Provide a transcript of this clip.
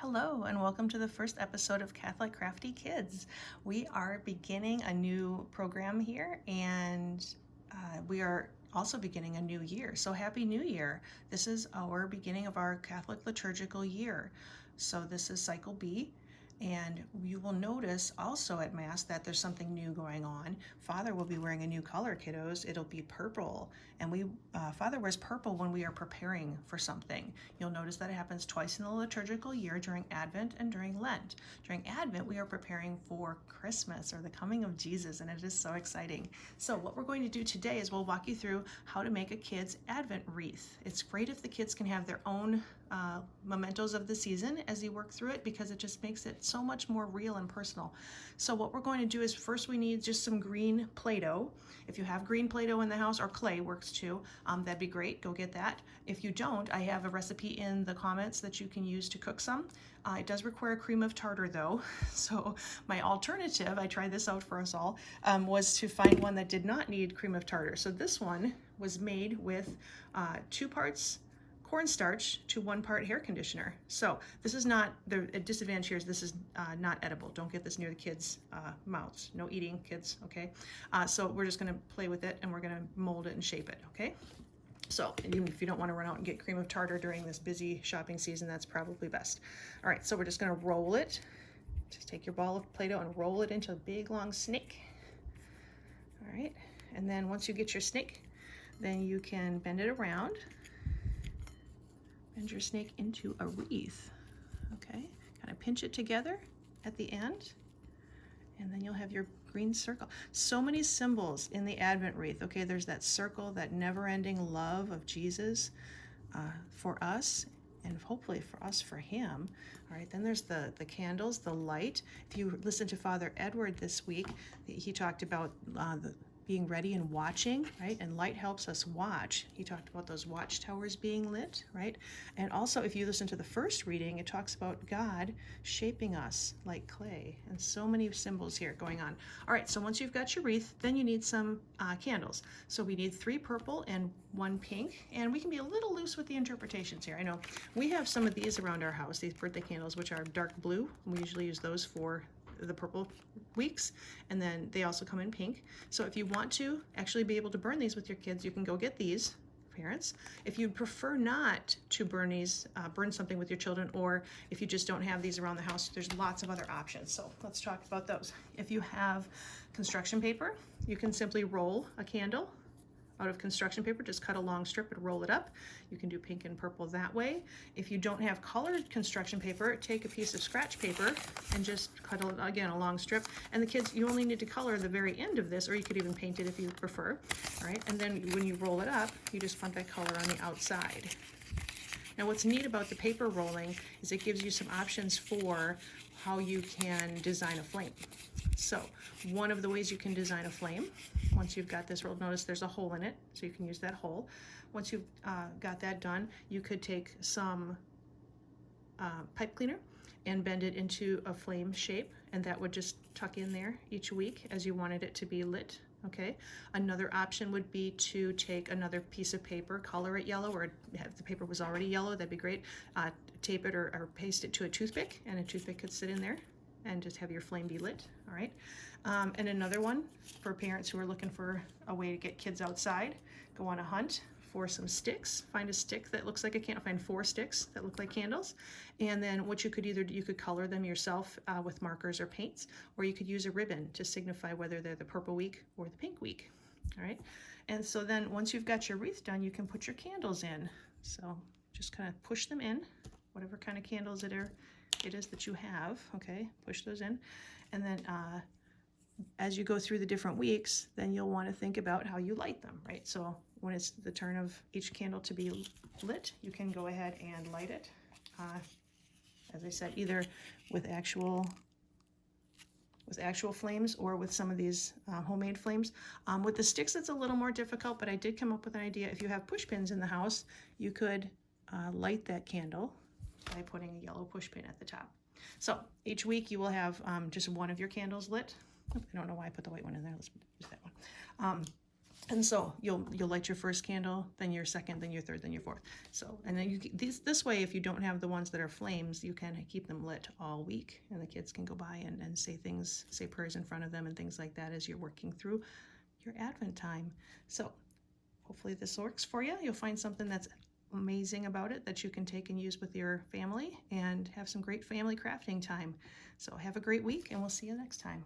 Hello and welcome to the first episode of Catholic Crafty Kids. We are beginning a new program here and we are also beginning a new year. So happy new year. This is our beginning of our Catholic liturgical year. So this is cycle B. And you will notice also at Mass that there's something new going on. Father will be wearing a new color, kiddos. It'll be purple. And Father wears purple when we are preparing for something. You'll notice that it happens twice in the liturgical year, during Advent and during Lent. During Advent, we are preparing for Christmas, or the coming of Jesus, and it is so exciting. So what we're going to do today is we'll walk you through how to make a kid's Advent wreath. It's great if the kids can have their own mementos of the season as you work through it, because it just makes it so much more real and personal. So what we're going to do is first we need just some green Play-Doh. If you have green Play-Doh in the house, or clay works too, that'd be great. Go get that. If you don't, I have a recipe in the comments that you can use to cook some. It does require cream of tartar though. So my alternative, I tried this out for us all, was to find one that did not need cream of tartar. So this one was made with 2 parts cornstarch to 1 part hair conditioner. So this is not, the disadvantage here is this is not edible. Don't get this near the kids' mouths. No eating, kids, okay? So we're just gonna play with it and we're gonna mold it and shape it, okay? So even if you don't want to run out and get cream of tartar during this busy shopping season, that's probably best. All right, so we're just gonna roll it. Just take your ball of Play-Doh and roll it into a big long snake. All right, and then once you get your snake, then you can bend it around. Bend your snake into a wreath, okay? Kind of pinch it together at the end, and then you'll have your green circle. So many symbols in the Advent wreath, okay? There's that circle, that never-ending love of Jesus for us, and hopefully for us for him. All right, then there's the candles, the light. If you listen to Father Edward this week, he talked about being ready and watching, right? And light helps us watch. He talked about those watchtowers being lit, right? And also, if you listen to the first reading, it talks about God shaping us like clay, and so many symbols here going on. All right, so once you've got your wreath, then you need some candles. So we need 3 purple and 1 pink, and we can be a little loose with the interpretations here. I know we have some of these around our house, these birthday candles, which are dark blue. We usually use those for the purple weeks, and then they also come in pink. So if you want to actually be able to burn these with your kids, you can go get these, parents. If you prefer not to burn these, burn something with your children, or if you just don't have these around the house, there's lots of other options. So let's talk about those. If you have construction paper, you can simply roll a candle out of construction paper. Just cut a long strip and roll it up. You can do pink and purple that way. If you don't have colored construction paper, take a piece of scratch paper and just cut, again, a long strip. And the kids, you only need to color the very end of this, or you could even paint it if you prefer. All right, and then when you roll it up, you just want that color on the outside. Now what's neat about the paper rolling is it gives you some options for how you can design a flame. So one of the ways you can design a flame, once you've got this rolled, notice there's a hole in it, so you can use that hole. Once you've got that done, you could take some pipe cleaner and bend it into a flame shape, and that would just tuck in there each week as you wanted it to be lit. Okay, another option would be to take another piece of paper, color it yellow, or if the paper was already yellow, that'd be great. Tape it or paste it to a toothpick, and a toothpick could sit in there and just have your flame be lit. All right, and another one for parents who are looking for a way to get kids outside, go on a hunt for some sticks. Find a stick that looks like a candle. Find 4 sticks that look like candles, and then what you could either do, you could color them yourself with markers or paints, or you could use a ribbon to signify whether they're the purple week or the pink week. All right, and so then once you've got your wreath done, you can put your candles in. So just kind of push them in, whatever kind of candles it is that you have. Okay, push those in, and then as you go through the different weeks, then you'll want to think about how you light them, right? So when it's the turn of each candle to be lit, you can go ahead and light it. As I said, either with actual flames or with some of these homemade flames. With the sticks, it's a little more difficult, but I did come up with an idea. If you have push pins in the house, you could light that candle by putting a yellow push pin at the top. So each week you will have just one of your candles lit. I don't know why I put the white one in there. Let's use that one. And so you'll light your first candle, then your second, then your third, then your fourth. So, and then this way, if you don't have the ones that are flames, you can keep them lit all week, and the kids can go by and say prayers in front of them and things like that as you're working through your Advent time. So hopefully this works for you. You'll find something that's amazing about it that you can take and use with your family and have some great family crafting time. So have a great week, and we'll see you next time.